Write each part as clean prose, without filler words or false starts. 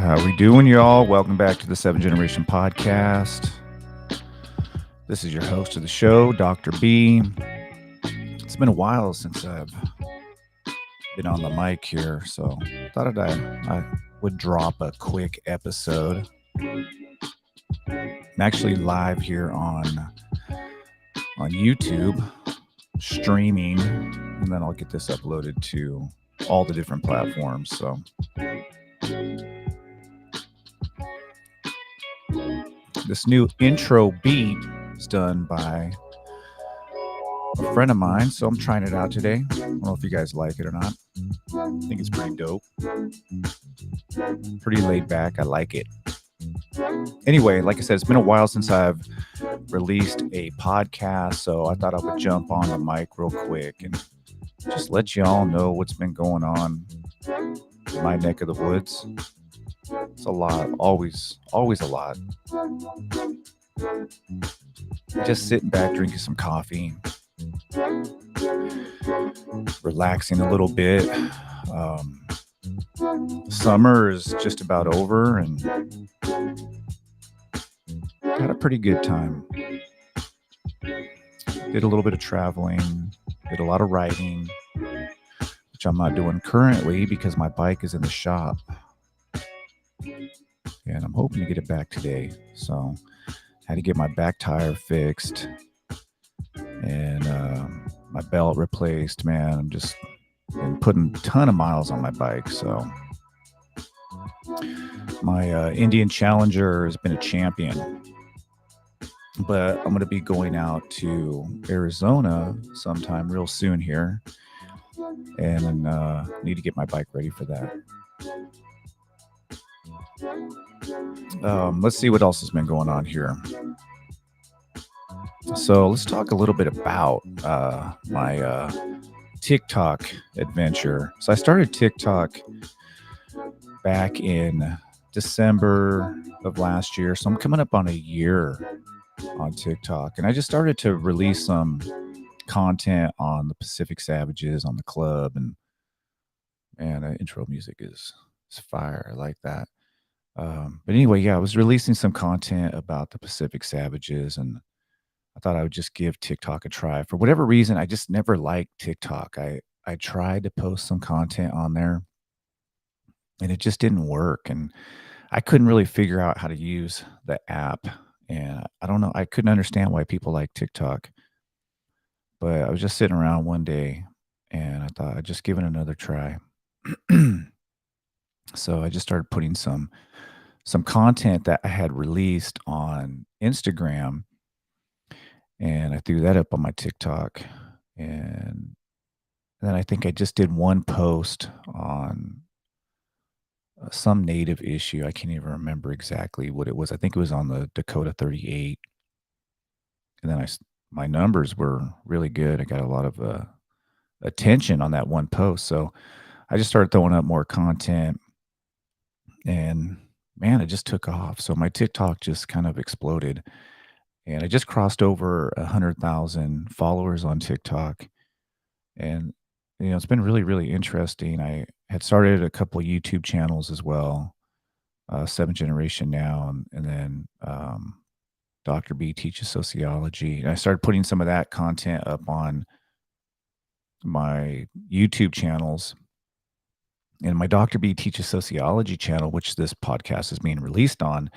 How we doing, y'all? Welcome back to the 7th Generation Podcast. This is your host of the show, Dr. B. It's been a while since I've been on the mic here, so thought I would drop a quick episode. I'm actually live here on YouTube, streaming, and then I'll get this uploaded to all the different platforms. So this new intro beat is done by a friend of mine, so I'm trying it out today. I don't know if you guys like it or not. I think it's pretty dope. Pretty laid back. I like it. Anyway, like I said, it's been a while since I've released a podcast, so I thought I would jump on the mic real quick and just let you all know what's been going on in my neck of the woods. It's a lot, always a lot. Just sitting back, drinking some coffee, relaxing a little bit. Summer is just about over and had a pretty good time. Did a little bit of traveling, did a lot of riding, which I'm not doing currently because my bike is in the shop. And I'm hoping to get it back today. So had to get my back tire fixed and my belt replaced. Man, I'm just been putting a ton of miles on my bike. So my Indian Challenger has been a champion. But I'm going to be going out to Arizona sometime real soon here. And need to get my bike ready for that. Let's see what else has been going on here. So let's talk a little bit about my TikTok adventure. So I started TikTok back in December of last year. So I'm coming up on a year on TikTok. And I just started to release some content on the Pacific Savages, on the club. And intro music is fire. I like that. But anyway, yeah, I was releasing some content about the Pacific Savages, and I thought I would just give TikTok a try. For whatever reason, I just never liked TikTok. I tried to post some content on there, and it just didn't work. And I couldn't really figure out how to use the app. And I don't know, I couldn't understand why people like TikTok. But I was just sitting around one day, and I thought I'd just give it another try. So I just started putting some content that I had released on Instagram, and I threw that up on my TikTok. And then I think I just did one post on some native issue. I can't even remember exactly what it was. I think it was on the Dakota 38. And then my numbers were really good. I got a lot of attention on that one post. So I just started throwing up more content, and man, it just took off. So my TikTok just kind of exploded, and I just crossed over 100,000 followers on TikTok. And, it's been really, really interesting. I had started a couple of YouTube channels as well, 7th Generation now, and then Dr. B teaches sociology. And I started putting some of that content up on my YouTube channels. And my Dr. B teaches sociology channel, which this podcast is being released on,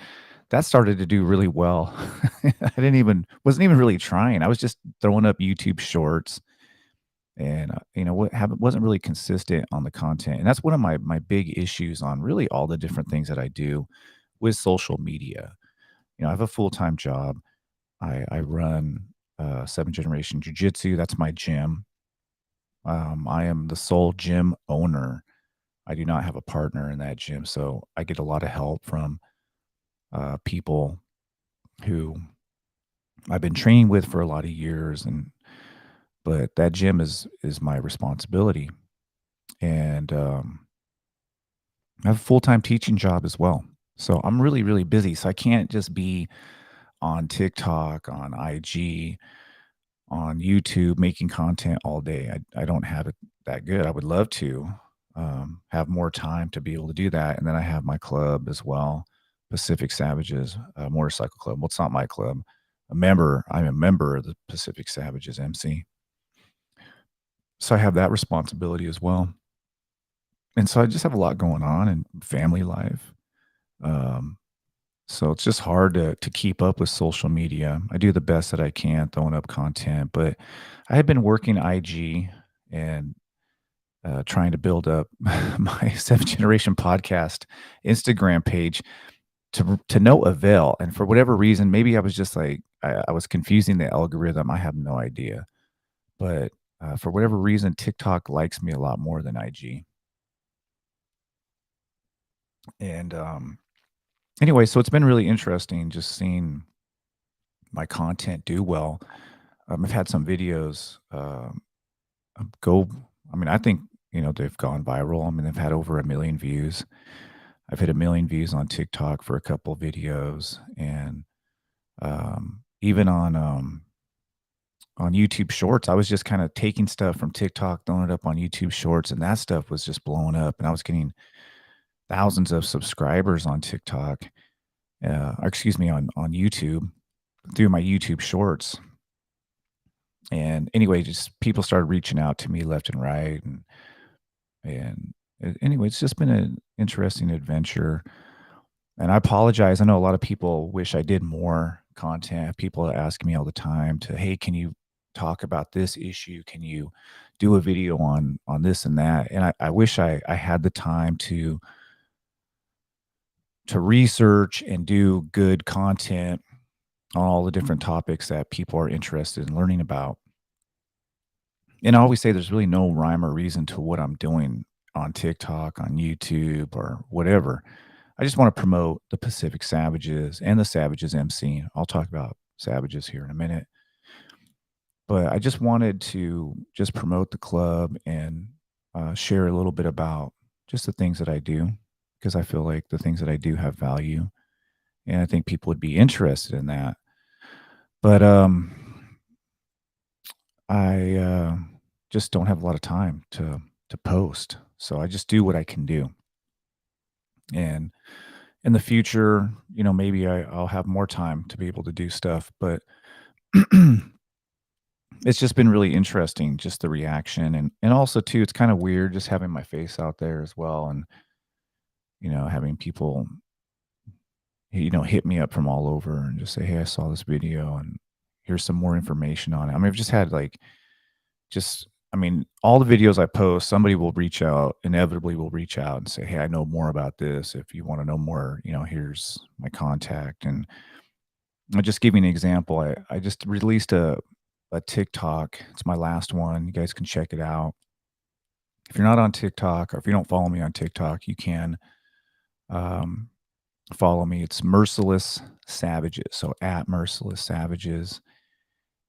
that started to do really well. I wasn't even really trying. I was just throwing up YouTube shorts, and wasn't really consistent on the content. And that's one of my big issues on really all the different things that I do with social media. I have a full-time job. I run 7th Generation jiu-jitsu. That's my gym. I am the sole gym owner. I do not have a partner in that gym, so I get a lot of help from people who I've been training with for a lot of years, but that gym is my responsibility. And I have a full-time teaching job as well. So I'm really, really busy. So I can't just be on TikTok, on IG, on YouTube making content all day. I don't have it that good. I would love to. have more time to be able to do that. And then I have my club as well, Pacific Savages Motorcycle Club. Well, it's not my club. I'm a member of the Pacific Savages MC. So I have that responsibility as well. And so I just have a lot going on in family life. Um, so it's just hard to keep up with social media. I do the best that I can throwing up content, but I have been working IG and trying to build up my seventh generation podcast Instagram page to no avail. And for whatever reason, maybe I was just like I was confusing the algorithm. I have no idea, but for whatever reason, TikTok likes me a lot more than IG. And anyway, so it's been really interesting just seeing my content do well. I've had some videos go. I mean, I think they've gone viral. I mean, they've had over 1 million views. I've hit 1 million views on TikTok for a couple videos, and even on YouTube Shorts, I was just kind of taking stuff from TikTok, throwing it up on YouTube Shorts, and that stuff was just blowing up, and I was getting thousands of subscribers on TikTok, or excuse me, on YouTube through my YouTube Shorts. And anyway, just people started reaching out to me left and right, and anyway, it's just been an interesting adventure. And I apologize. I know a lot of people wish I did more content. People ask me all the time to, hey, can you talk about this issue? Can you do a video on this and that? And I wish I had the time to research and do good content on all the different topics that people are interested in learning about. And I always say there's really no rhyme or reason to what I'm doing on TikTok, on YouTube, or whatever. I just want to promote the Pacific Savages and the Savages MC. I'll talk about Savages here in a minute. But I just wanted to just promote the club and share a little bit about just the things that I do, because I feel like the things that I do have value, and I think people would be interested in that. But I just don't have a lot of time to post, so I just do what I can do. And in the future, maybe I'll have more time to be able to do stuff. But it's just been really interesting, just the reaction, and also too, it's kind of weird just having my face out there as well, and having people hit me up from all over and just say, hey, I saw this video and here's some more information on it. I mean, I've just had like just I mean, all the videos I post, somebody will reach out, inevitably will reach out and say, hey, I know more about this. If you want to know more, here's my contact. And I'll just give you an example. I just released a TikTok. It's my last one. You guys can check it out. If you're not on TikTok, or if you don't follow me on TikTok, you can um, follow me. It's Merciless Savages. So at Merciless Savages.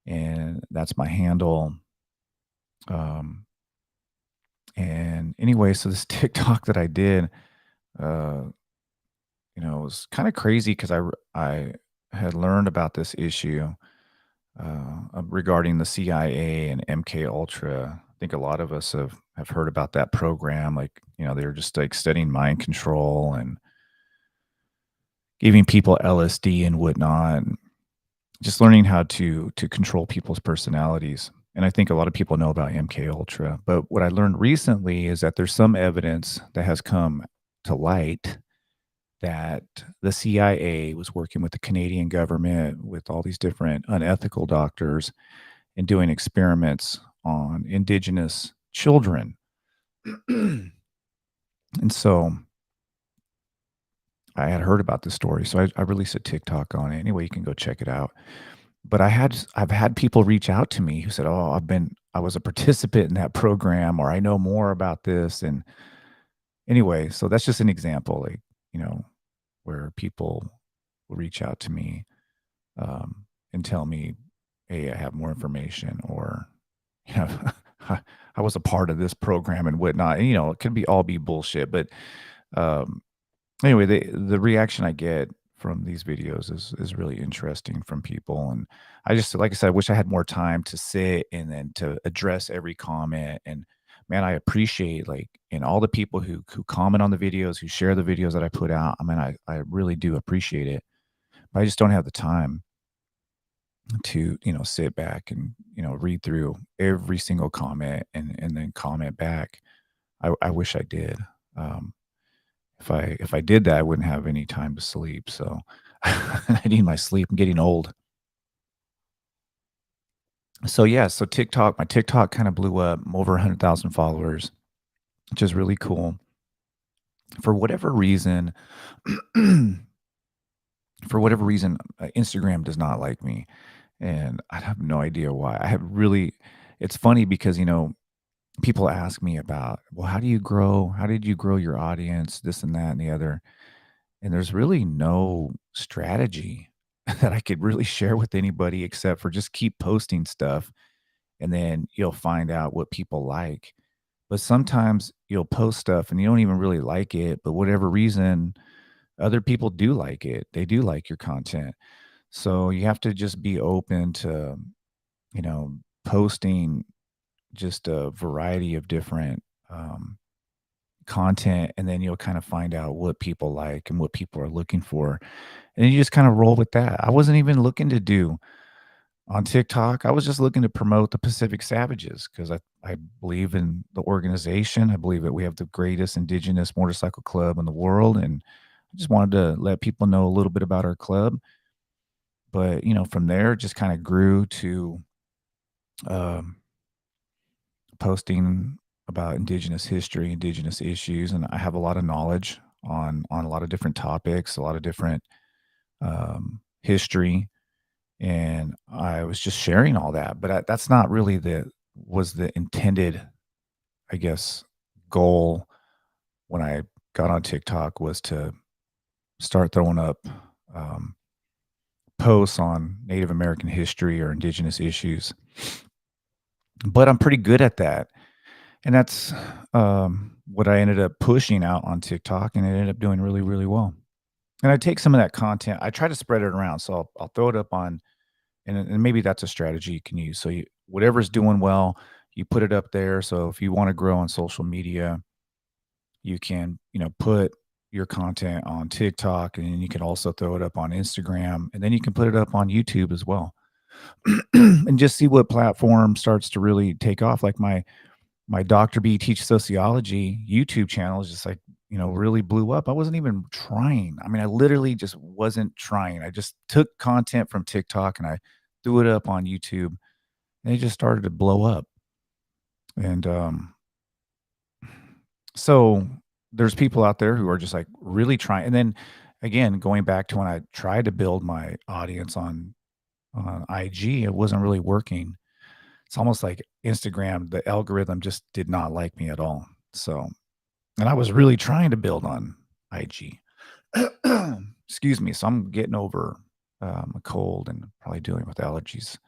And that's my handle. Um, and anyway, so this TikTok that I did, uh, it was kind of crazy because I had learned about this issue regarding the CIA and MK Ultra. I think a lot of us have heard about that program. Like, they were just like studying mind control and giving people LSD and whatnot, and just learning how to control people's personalities. And I think a lot of people know about MK Ultra. But what I learned recently is that there's some evidence that has come to light that the CIA was working with the Canadian government, with all these different unethical doctors, and doing experiments on indigenous children. And so I had heard about this story. So I released a TikTok on it. Anyway, you can go check it out. But I've had people reach out to me who said, "Oh, I was a participant in that program, or I know more about this." And anyway, so that's just an example, like, where people will reach out to me and tell me, "Hey, I have more information," or you know, I was a part of this program and whatnot. And, it could be all be bullshit, but um, anyway, the reaction I get from these videos is really interesting from people, and I just like I said, I wish I had more time to sit and then to address every comment. And man, I appreciate, like, and all the people who comment on the videos, who share the videos that I put out. I mean, I really do appreciate it, but I just don't have the time to, sit back and, read through every single comment and then comment back. I wish I did. Um, if I did that, I wouldn't have any time to sleep. So I need my sleep. I'm getting old. So yeah, so my TikTok kind of blew up. I'm over 100,000 followers, which is really cool. For whatever reason, Instagram does not like me, and I have no idea why. I have really It's funny because, people ask me about, "Well, how do you grow? How did you grow your audience?" This and that and the other, and there's really no strategy that I could really share with anybody except for just keep posting stuff, and then you'll find out what people like. But sometimes you'll post stuff and you don't even really like it, but whatever reason, other people do like it. They do like your content. So you have to just be open to, you know, posting just a variety of different content, and then you'll kind of find out what people like and what people are looking for. And you just kind of roll with that. I wasn't even looking to do on TikTok. I was just looking to promote the Pacific Savages because I believe in the organization. I believe that we have the greatest indigenous motorcycle club in the world. And I just wanted to let people know a little bit about our club. But, from there, it just kind of grew to um, posting about indigenous history, indigenous issues. And I have a lot of knowledge on a lot of different topics, a lot of different history, and I was just sharing all that. But that's not really the intended, I guess, goal when I got on TikTok, was to start throwing up um, posts on Native American history or indigenous issues. But I'm pretty good at that, and that's what I ended up pushing out on TikTok, and it ended up doing really, really well. And I take some of that content, I try to spread it around, so I'll throw it up on. And maybe that's a strategy you can use. So whatever's doing well, you put it up there. So if you want to grow on social media, you can, put your content on TikTok, and then you can also throw it up on Instagram, and then you can put it up on YouTube as well. And just see what platform starts to really take off. Like my Dr. B Teach Sociology YouTube channel is just like, really blew up. I wasn't even trying. I mean, I literally just wasn't trying. I just took content from TikTok and I threw it up on YouTube, and it just started to blow up. And so there's people out there who are just like really trying. And then again, going back to when I tried to build my audience on IG, it wasn't really working. It's almost like Instagram, the algorithm just did not like me at all. So, and I was really trying to build on IG. Excuse me. So I'm getting over a cold and probably dealing with allergies.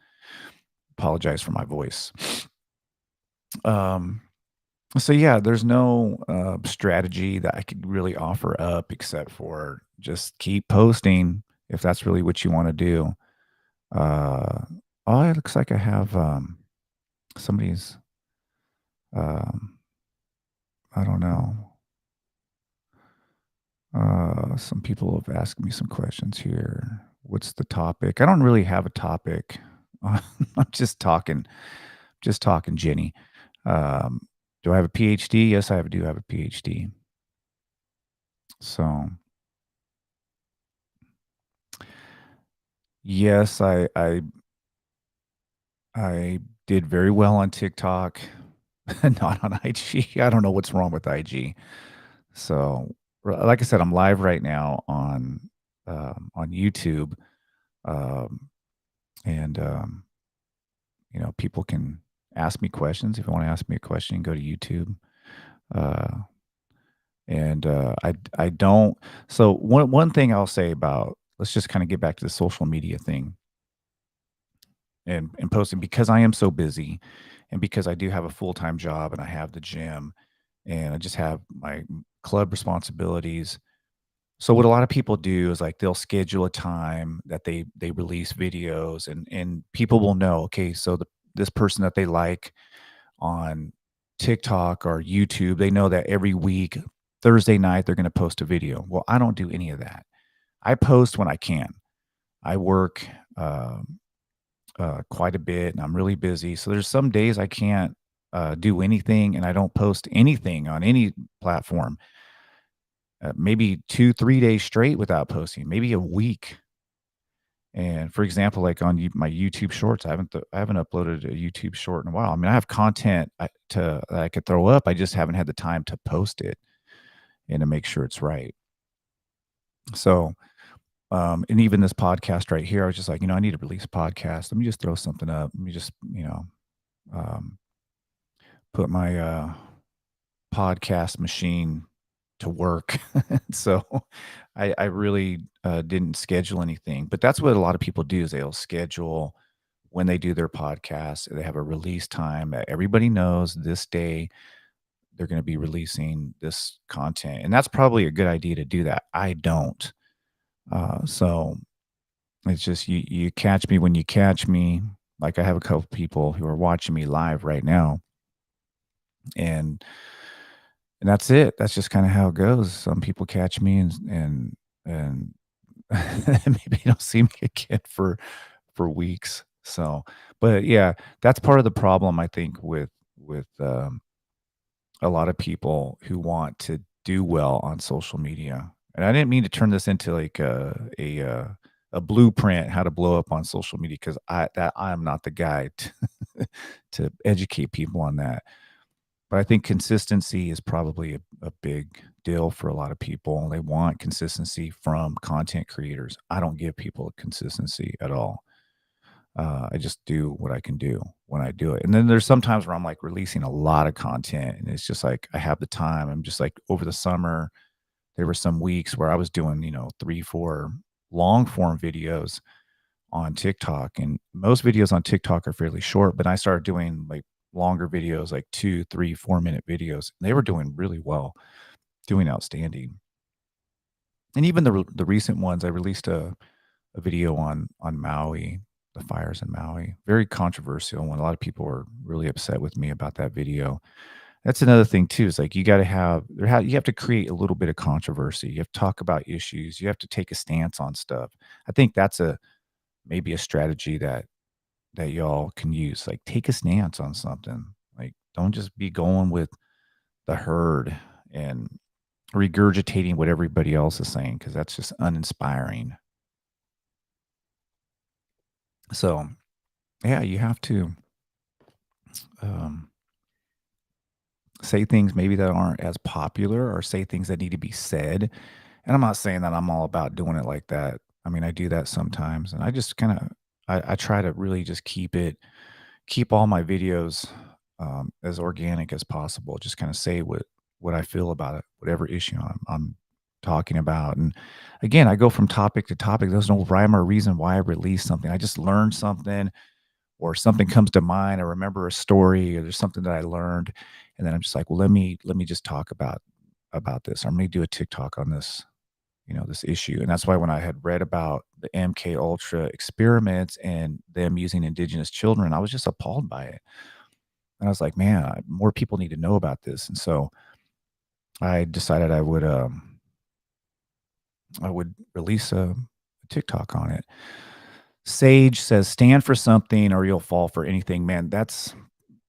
Apologize for my voice. Um, so yeah, there's no strategy that I could really offer up except for just keep posting if that's really what you want to do. Uh, oh, it looks like I have somebody's. Um, I don't know. Some people have asked me some questions here. What's the topic? I don't really have a topic. I'm just talking, Jenny. Um, do I have a PhD? Yes, do have a PhD. So, yes, I did very well on TikTok, not on IG. I don't know what's wrong with IG. So, like I said, I'm live right now on YouTube, um, and people can ask me questions. If you want to ask me a question, go to YouTube. Uh, and I don't. So one thing I'll say about, let's just kind of get back to the social media thing and posting, because I am so busy, and because I do have a full time job and I have the gym and I just have my club responsibilities. So what a lot of people do is, like, they'll schedule a time that they release videos, and people will know, okay, so this person that they like on TikTok or YouTube, they know that every week, Thursday night, they're going to post a video. Well, I don't do any of that. I post when I can. I work quite a bit and I'm really busy. So there's some days I can't do anything and I don't post anything on any platform. Maybe 2, 3 days straight without posting, maybe a week. And for example, like on my YouTube Shorts, I haven't uploaded a YouTube Short in a while. I mean, I have content that I could throw up. I just haven't had the time to post it and to make sure it's right. So, and even this podcast right here, I was just like, I need to release a podcast. Let me just throw something up. Let me just, um, put my podcast machine to work. So I really didn't schedule anything, but that's what a lot of people do is they'll schedule when they do their podcast. They have a release time that everybody knows this day they're going to be releasing this content. And that's probably a good idea to do that. I don't. So it's just you catch me when you catch me. Like I have a couple people who are watching me live right now. And that's it. That's just kinda how it goes. Some people catch me and maybe don't see me again for weeks. So, but yeah, that's part of the problem I think with a lot of people who want to do well on social media. And I didn't mean to turn this into like a blueprint how to blow up on social media because I am not the guy to to educate people on that. But I think consistency is probably a big deal for a lot of people. They want consistency from content creators. I don't give people consistency at all. I just do what I can do when I do it. And then there's sometimes where I'm like releasing a lot of content and it's just like I have the time. I'm just like over the summer, there were some weeks where I was doing, 3, 4 long form videos on TikTok. And most videos on TikTok are fairly short, but I started doing like longer videos, like 2, 3, 4 minute videos. They were doing really well, doing outstanding. And even the recent ones, I released a video on Maui, the fires in Maui. Very controversial one. A lot of people were really upset with me about that video. That's another thing too. Is like you got to you have to create a little bit of controversy. You have to talk about issues. You have to take a stance on stuff. I think that's a maybe a strategy that y'all can use. Like take a stance on something. Like don't just be going with the herd and regurgitating what everybody else is saying because that's just uninspiring. So yeah, you have to um, say things maybe that aren't as popular or say things that need to be said. And I'm not saying that I'm all about doing it like that. I mean, I do that sometimes, and I just kind of I try to really just keep all my videos as organic as possible. Just kind of say what I feel about it, whatever issue I'm talking about. And again, I go from topic to topic. There's no rhyme or reason why I release something. I just learned something or something comes to mind. I remember a story or there's something that I learned. And then I'm just like, well, let me just talk about this. I'm going to do a TikTok on this, this issue. And that's why when I had read about the MK Ultra experiments and them using indigenous children, I was just appalled by it. And I was like, man, more people need to know about this. And so I decided I would release a TikTok on it. Sage says, stand for something or you'll fall for anything. Man, that's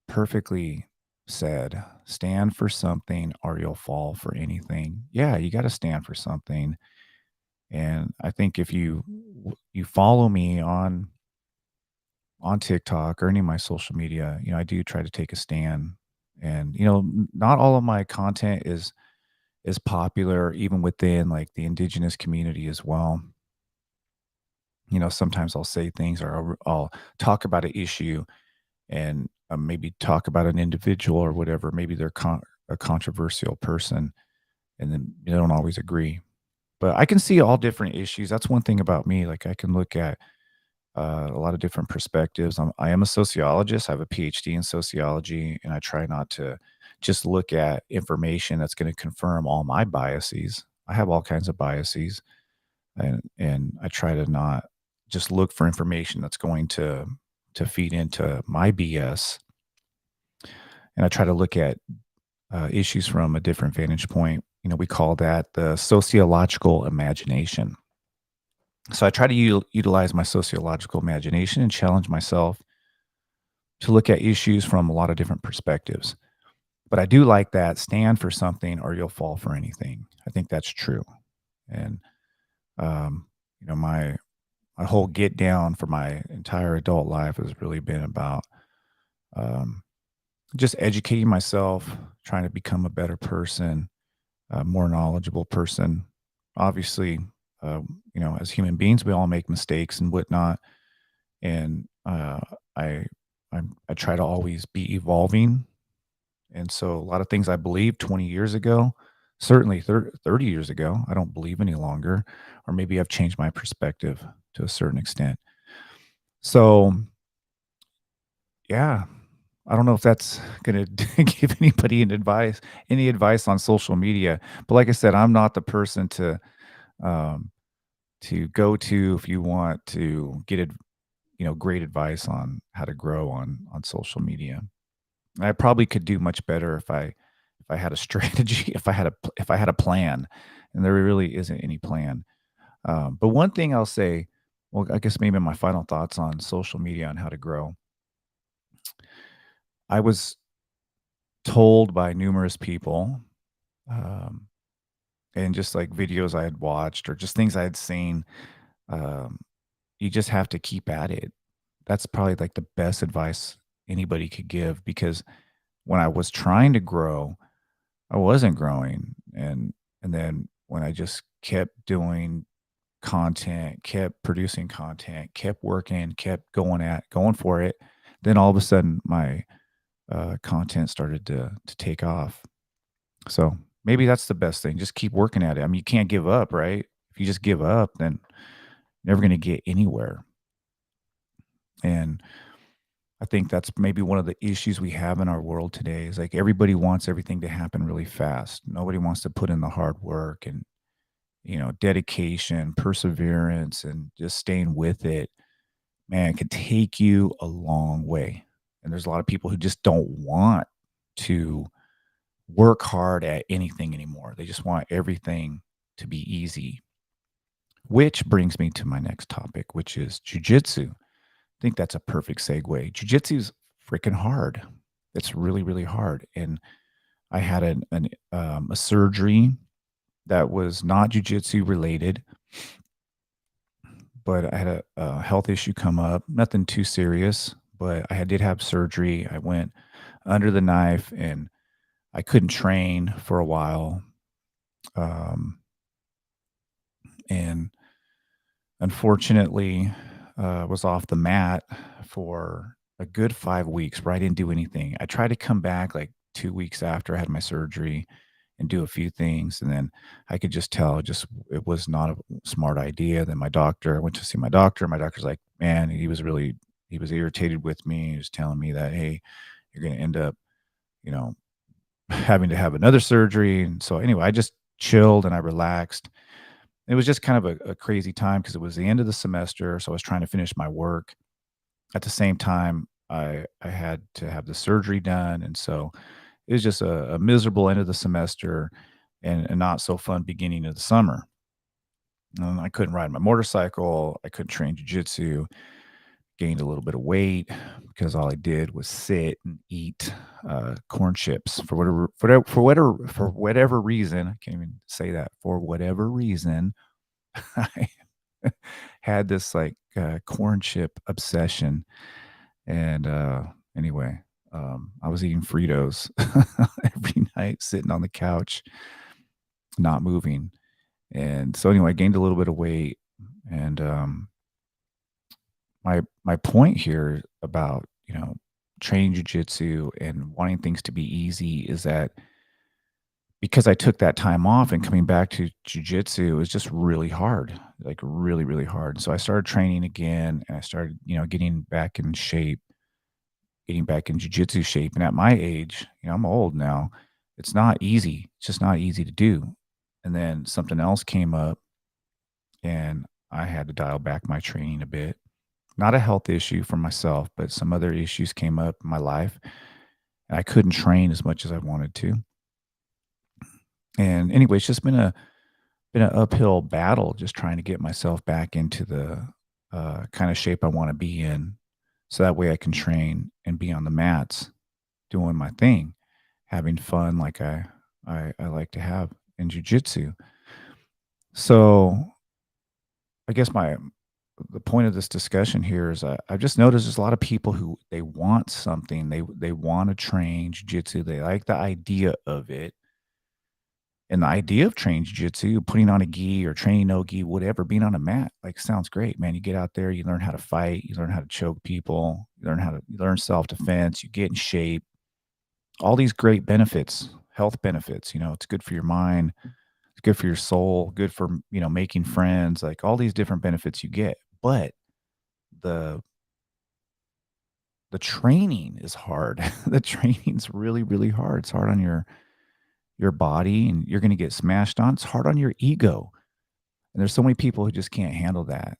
perfectly said. Stand for something or you'll fall for anything. Yeah, you got to stand for something. And I think if you follow me on TikTok or any of my social media, I do try to take a stand. And not all of my content is popular even within like the indigenous community as well. Sometimes I'll say things or I'll talk about an issue and maybe talk about an individual or whatever. Maybe they're a controversial person, and then they don't always agree. But I can see all different issues. That's one thing about me. Like I can look at a lot of different perspectives. I am a sociologist. I have a PhD in sociology, and I try not to just look at information that's going to confirm all my biases. I have all kinds of biases, and I try to not just look for information that's going to feed into my BS. and I try to look at issues from a different vantage point. We call that the sociological imagination. So I try to utilize my sociological imagination and challenge myself to look at issues from a lot of different perspectives. But I do like that stand for something or you'll fall for anything. I think that's true. And um, my whole get down for my entire adult life has really been about um, just educating myself, trying to become a better person, a more knowledgeable person. Obviously, as human beings, we all make mistakes and whatnot, and I I try to always be evolving. And so, a lot of things I believed 20 years ago, certainly 30 years ago, I don't believe any longer, or maybe I've changed my perspective to a certain extent. So, yeah, I don't know if that's gonna give anybody any advice on social media, but like I said, I'm not the person um, to go to if you want to get great advice on how to grow on social media. I probably could do much better if I had a strategy, if I had a plan, and there really isn't any plan. But one thing I'll say, well, I guess maybe my final thoughts on social media on how to grow. I was told by numerous people, um, and just like videos I had watched or just things I had seen, um, you just have to keep at it. That's probably like the best advice anybody could give because when I was trying to grow, I wasn't growing. And then when I just kept doing content, kept producing content, kept working, kept going for it, then all of a sudden my content started to take off. So maybe that's the best thing. Just keep working at it. I mean, you can't give up, right? If you just give up, then you're never going to get anywhere. And I think that's maybe one of the issues we have in our world today is like everybody wants everything to happen really fast. Nobody wants to put in the hard work and, dedication, perseverance, and just staying with it. Man, it can take you a long way. And there's a lot of people who just don't want to work hard at anything anymore. They just want everything to be easy, which brings me to my next topic, which is jujitsu. I think that's a perfect segue. Jiu-jitsu is freaking hard. It's really, really hard. And I had a surgery that was not jiu-jitsu related, but I had a health issue come up. Nothing too serious, but did have surgery. I went under the knife, and I couldn't train for a while. Um, and unfortunately, was off the mat for a good 5 weeks where I didn't do anything. I tried to come back like 2 weeks after I had my surgery and do a few things, and then I could just tell just it was not a smart idea. Then I went to see my doctor. My doctor's like, "Man," he was irritated with me. He was telling me that, "Hey, you're gonna end up, you know, having to have another surgery." And so anyway, I just chilled and I relaxed. It was just kind of a crazy time because it was the end of the semester, so I was trying to finish my work. At the same time, I had to have the surgery done, and so it was just a miserable end of the semester and a not so fun beginning of the summer. I couldn't ride my motorcycle. I couldn't train jujitsu. Gained a little bit of weight because all I did was sit and eat corn chips for whatever reason. I can't even say that for whatever reason. I had this like corn chip obsession, and anyway, I was eating Fritos every night, sitting on the couch, not moving. And so anyway, I gained a little bit of weight, and my point here about training jujitsu and wanting things to be easy is that because I took that time off and coming back to jujitsu was just really hard, like really, really hard. So I started training again and I started, getting back in shape, getting back in jujitsu shape. And at my age, I'm old now. It's not easy. It's just not easy to do. And then something else came up and I had to dial back my training a bit. Not a health issue for myself, but some other issues came up in my life. and I couldn't train as much as I wanted to. And anyway, it's just been an uphill battle just trying to get myself back into the kind of shape I want to be in, so that way I can train and be on the mats doing my thing, having fun like I like to have in jujitsu. So I guess the point of this discussion here is I've just noticed there's a lot of people who they want something, they want to train jujitsu, they like the idea of it, and the idea of training jiu-jitsu, putting on a gi or training no gi, whatever, being on a mat, like, sounds great, man. You get out there, you learn how to fight, you learn how to choke people, you learn self-defense, you get in shape, all these great benefits, health benefits, it's good for your mind, it's good for your soul, good for, making friends, like, all these different benefits you get. But the the training is hard. The training's really, really hard. It's hard on your body, and you're gonna get smashed on. It's hard on your ego. And there's so many people who just can't handle that,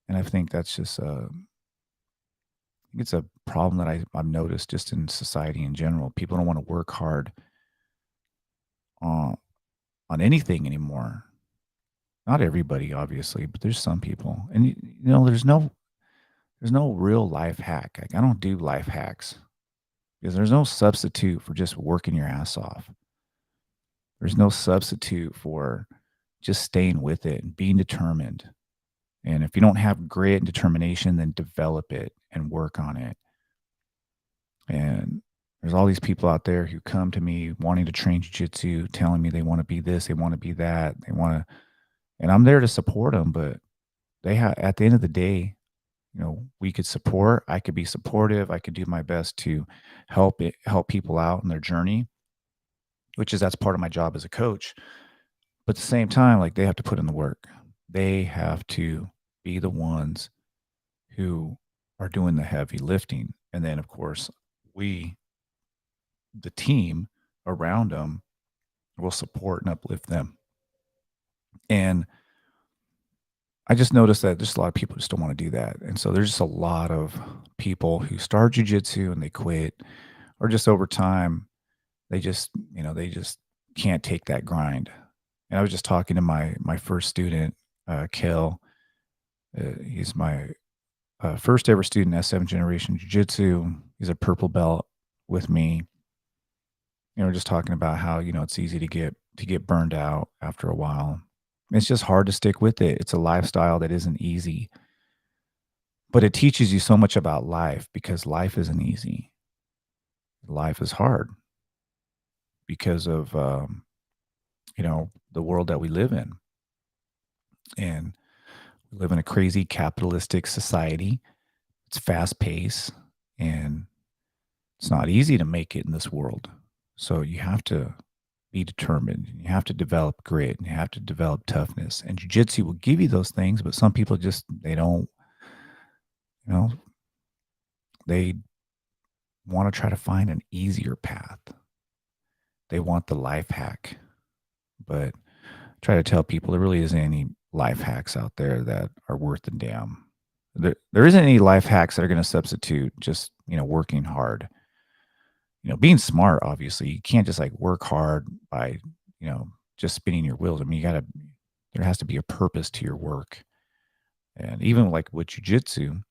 and I think that's just, I think it's a problem that I've noticed just in society in general. People don't wanna work hard on on anything anymore. Not everybody, obviously, but there's some people, and there's no real life hack. Like, I don't do life hacks because there's no substitute for just working your ass off. There's no substitute for just staying with it and being determined. And if you don't have grit and determination, then develop it and work on it. And there's all these people out there who come to me wanting to train jujitsu, telling me they want to be this, they want to be that, they want to, and I'm there to support them. But at the end of the day, we could support. I could be supportive. I could do my best to help people out in their journey, which is that's part of my job as a coach. But at the same time, like, they have to put in the work. They have to be the ones who are doing the heavy lifting. And then, of course, we, the team around them, will support and uplift them. And I just noticed that just a lot of people just don't want to do that. And so there's just a lot of people who start jujitsu and they quit, or just over time, they just can't take that grind. And I was just talking to my first student, Kel. He's my first ever student at 7th generation jiu-jitsu. He's a purple belt with me. We're just talking about how, it's easy to get burned out after a while. It's just hard to stick with it. It's a lifestyle that isn't easy. But it teaches you so much about life, because life isn't easy. Life is hard because of the world that we live in. And we live in a crazy capitalistic society. It's fast paced, and it's not easy to make it in this world. So you have to be determined. And you have to develop grit, and you have to develop toughness. And jujitsu will give you those things, but some people just they don't, you know, they want to try to find an easier path. They want the life hack. But I try to tell people there really isn't any life hacks out there that are worth the damn. There isn't any life hacks that are going to substitute just, working hard. Being smart, obviously, you can't just like work hard by, just spinning your wheels. I mean, there has to be a purpose to your work. And even like with jujitsu,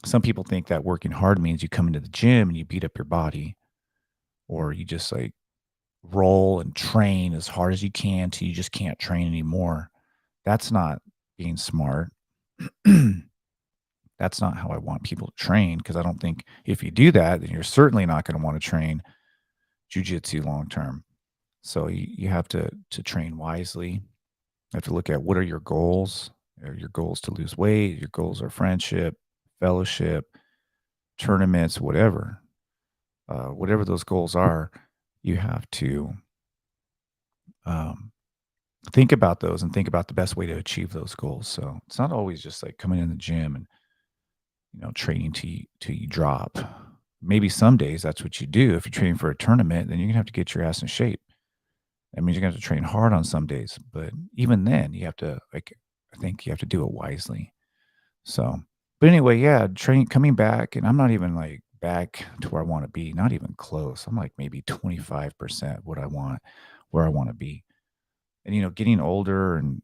some people think that working hard means you come into the gym and you beat up your body, or you just like roll and train as hard as you can till you just can't train anymore. That's not being smart. That's not how I want people to train, because I don't think if you do that, then you're certainly not going to want to train jujitsu long term. So you have to train wisely. You have to look at what are your goals. Are your goals to lose weight? Your goals are friendship, fellowship, tournaments, whatever. Whatever those goals are, you have to um, think about those and think about the best way to achieve those goals. So it's not always just like coming in the gym and training till you drop. Maybe some days that's what you do. If you're training for a tournament, then you're gonna have to get your ass in shape. That means you're gonna have to train hard on some days. But even then, you have to I think you have to do it wisely. So, but anyway, yeah, train coming back, and I'm not even like back to where I want to be. Not even close. I'm like maybe 25% what I want, where I want to be. And getting older and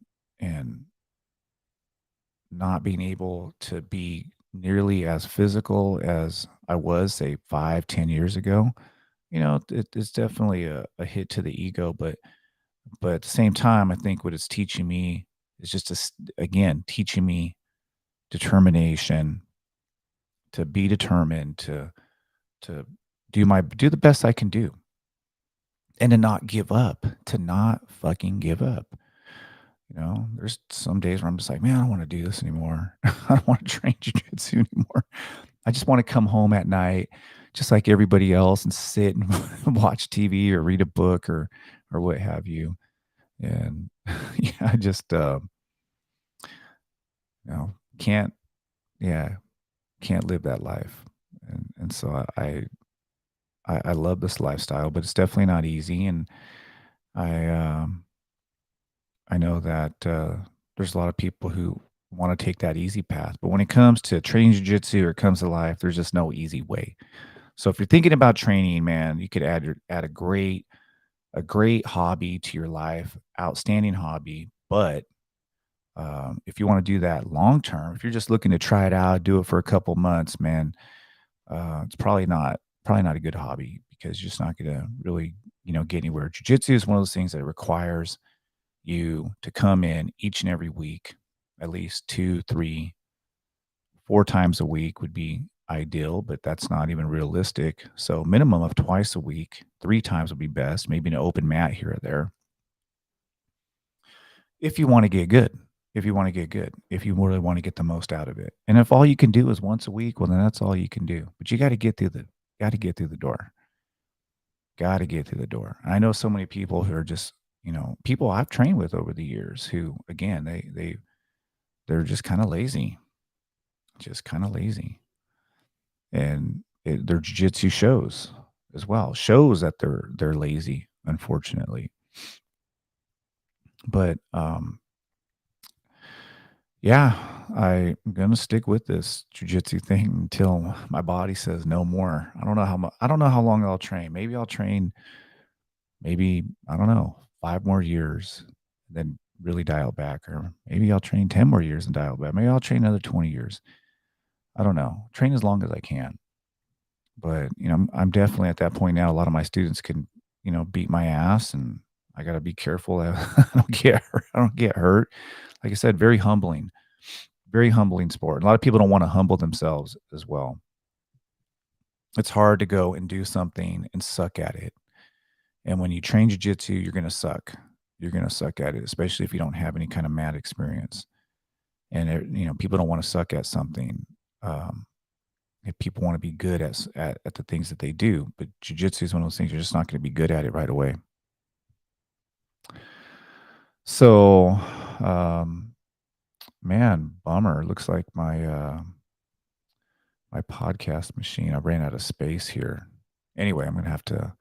not being able to be nearly as physical as I was, say, 5, 10 years ago, it's definitely a hit to the ego. But at the same time, I think what it's teaching me is just again, teaching me determination, to be determined, to do the best I can do, and to not give up, to not fucking give up. There's some days where I'm just like, man, I don't want to do this anymore. I don't want to train jujitsu anymore. I just want to come home at night, just like everybody else, and sit and watch TV or read a book or what have you. And yeah, I just can't, yeah, can't live that life. And so I love this lifestyle, but it's definitely not easy. And I I know that there's a lot of people who want to take that easy path, but when it comes to training jiu-jitsu or it comes to life, there's just no easy way. So if you're thinking about training, man, you could add a great hobby to your life, outstanding hobby. But if you want to do that long term, if you're just looking to try it out, do it for a couple months, man, it's probably not a good hobby, because you're just not going to really get anywhere. Jiu-jitsu is one of those things that requires you to come in each and every week, at least 2, 3, 4 times a week would be ideal, but that's not even realistic. So minimum of twice a week, 3 times would be best, maybe an open mat here or there. If you want to get good, if you want to get good, if you really want to get the most out of it. And if all you can do is once a week, well then that's all you can do. But you got to get through the door. Got to get through the door. I know so many people who are just, people I've trained with over the years who, again, they're just kind of lazy, and their jujitsu shows as well. Shows that they're lazy, unfortunately. But yeah, I'm gonna stick with this jujitsu thing until my body says no more. I don't know how long I'll train. Maybe I'll train, maybe, I don't know, 5 more years, then really dial back, or maybe I'll train 10 more years and dial back. Maybe I'll train another 20 years. I don't know. Train as long as I can. But, I'm definitely at that point now. A lot of my students can, beat my ass, and I got to be careful that I don't get hurt. I don't get hurt. Like I said, very humbling sport. A lot of people don't want to humble themselves as well. It's hard to go and do something and suck at it. And when you train jiu-jitsu, you're going to suck. You're going to suck at it, especially if you don't have any kind of mat experience. And people don't want to suck at something. Um, if people want to be good at the things that they do, but jujitsu is one of those things you're just not going to be good at it right away. So, um, man, bummer. Looks like my podcast machine, I ran out of space here. Anyway, I'm gonna have to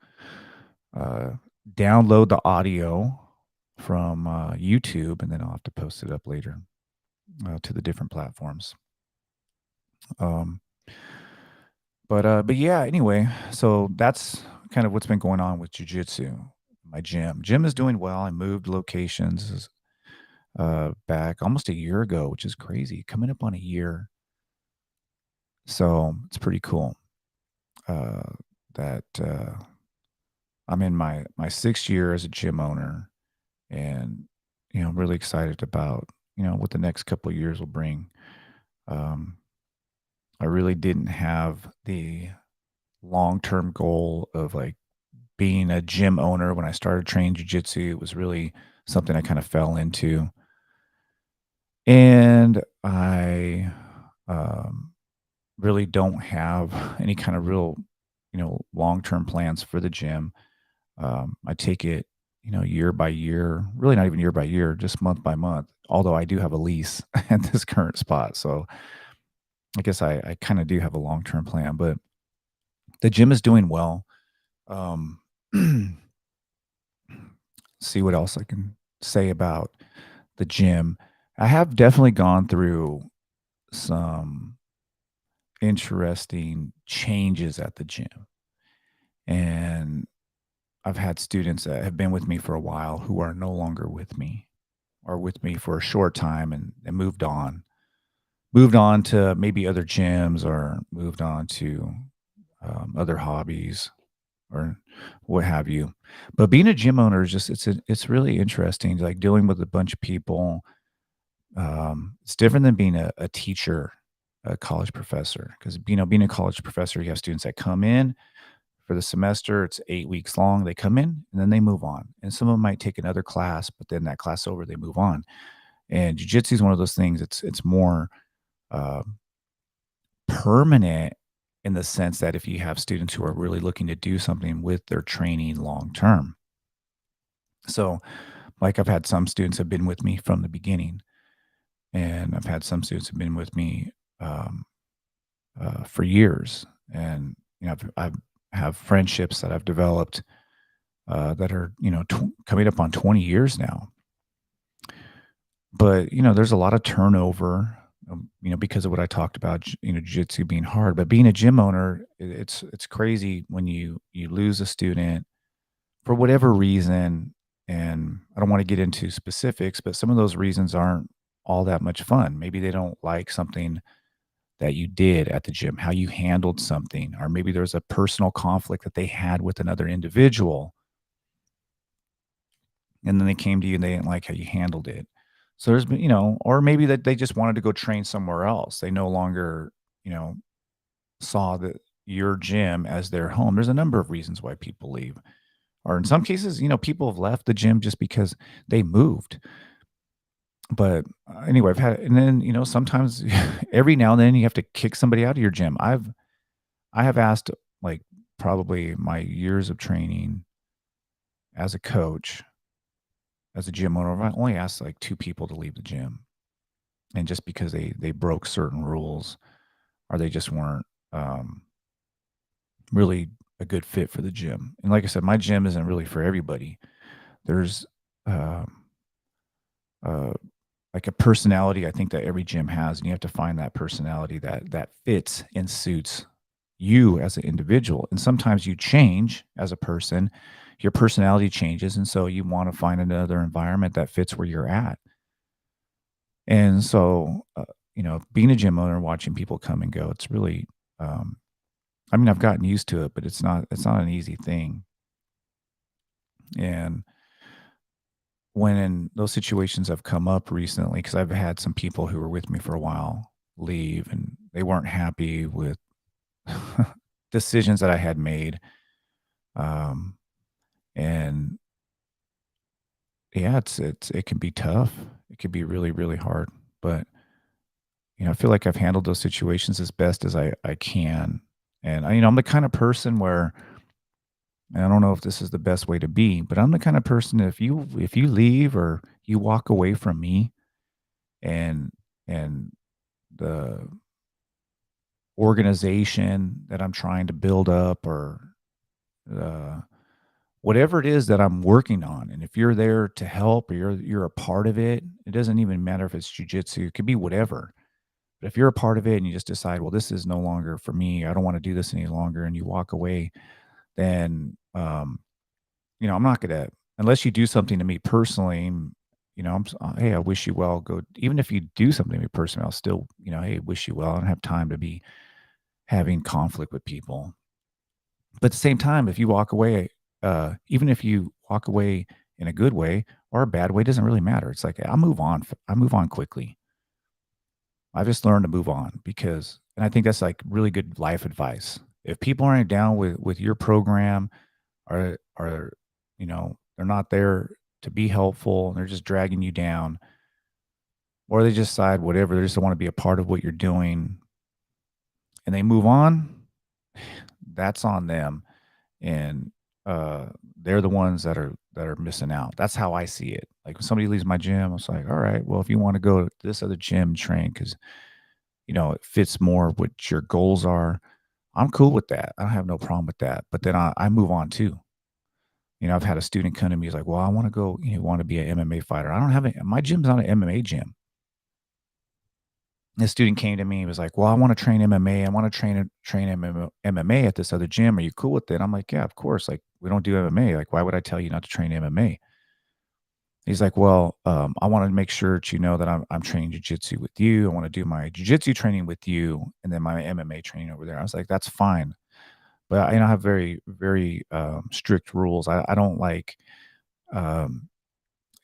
uh, download the audio from YouTube, and then I'll have to post it up later to the different platforms. Um, but yeah, anyway, so that's kind of what's been going on with jujitsu. My gym is doing well. I moved locations back almost a year ago, which is crazy. Coming up on a year, so it's pretty cool. That I'm in my 6th year as a gym owner, and I'm really excited about what the next couple of years will bring. Um, I really didn't have the long term goal of like being a gym owner when I started training jujitsu. It was really something I kind of fell into, and I really don't have any kind of real long term plans for the gym. I take it year by year, really not even year by year, just month by month. Although I do have a lease at this current spot, so I guess I kind of do have a long term plan. But the gym is doing well. Um, see what else I can say about the gym. I have definitely gone through some interesting changes at the gym. And I've had students that have been with me for a while who are no longer with me, or with me for a short time and moved on to maybe other gyms, or moved on to other hobbies, or what have you. But being a gym owner is just it's really interesting, like dealing with a bunch of people. It's different than being a teacher, a college professor, because being a college professor, you have students that come in for the semester. It's 8 weeks long. They come in and then they move on, and some of them might take another class, but then that class over, they move on. And jujitsu is one of those things. It's more uh, permanent, in the sense that if you have students who are really looking to do something with their training long term. So, like, I've had some students have been with me from the beginning, and I've had some students have been with me um, for years. And I've have friendships that I've developed that are coming up on 20 years now. But there's a lot of turnover, because of what I talked about, jiu-jitsu being hard. But being a gym owner, it's crazy when you lose a student for whatever reason. And I don't want to get into specifics, but some of those reasons aren't all that much fun. Maybe they don't like something that you did at the gym, how you handled something, or maybe there's a personal conflict that they had with another individual, and then they came to you and they didn't like how you handled it. So there's been, or maybe that they just wanted to go train somewhere else. They no longer, you know, saw that your gym as their home. There's a number of reasons why people leave. Or in some cases, people have left the gym just because they moved. But anyway, I've had, and then, sometimes every now and then you have to kick somebody out of your gym. I have asked, like, probably my years of training as a coach, as a gym owner, I only asked like 2 people to leave the gym, and just because they broke certain rules, or they just weren't, really a good fit for the gym. And like I said, my gym isn't really for everybody. There's, um, uh, like, a personality I think that every gym has, and you have to find that personality that fits and suits you as an individual. And sometimes you change as a person, your personality changes, and so you want to find another environment that fits where you're at. And so, being a gym owner, watching people come and go, it's really, um, I mean, I've gotten used to it, but it's not an easy thing. And when in those situations have come up recently, because I've had some people who were with me for a while leave, and they weren't happy with decisions that I had made. Um, and yeah, it can be tough. It can be really, really hard. But I feel like I've handled those situations as best as I can. And I'm the kind of person where, and I don't know if this is the best way to be, but I'm the kind of person that if you leave or you walk away from me, and and the organization that I'm trying to build up, or uh, whatever it is that I'm working on, and if you're there to help, or you're a part of it, it doesn't even matter if it's jujitsu, it could be whatever. But if you're a part of it and you just decide, well, this is no longer for me, I don't want to do this any longer, and you walk away, then I'm not gonna, unless you do something to me personally. Hey, I wish you well. Go, even if you do something to me personally, I'll still, hey, wish you well. I don't have time to be having conflict with people. But at the same time, if you walk away, even if you walk away in a good way or a bad way, doesn't really matter. It's like I move on. I move on quickly. I've just learned to move on, because, and I think that's like really good life advice. If people aren't down with your program, or they're not there to be helpful, and they're just dragging you down, or they just decide whatever, they just don't want to be a part of what you're doing, and they move on, that's on them. And they're the ones that are missing out. That's how I see it. Like, when somebody leaves my gym, it's like, all right, well, if you want to go to this other gym and train because it fits more what your goals are, I'm cool with that. I don't have no problem with that. But then I move on too. I've had a student come to me, he's like, well, I want to go, want to be an MMA fighter. I don't have my gym's not an MMA gym. This student came to me, he was like, "Well, I wanna train MMA. I wanna train MMA at this other gym. Are you cool with it?" I'm like, "Yeah, of course, like, we don't do MMA, like, why would I tell you not to train MMA?" He's like, "Well, I wanna make sure that you know that I'm training jujitsu with you. I wanna do my jujitsu training with you and then my MMA training over there." I was like, "That's fine." But I have very, very, strict rules. I don't like, um,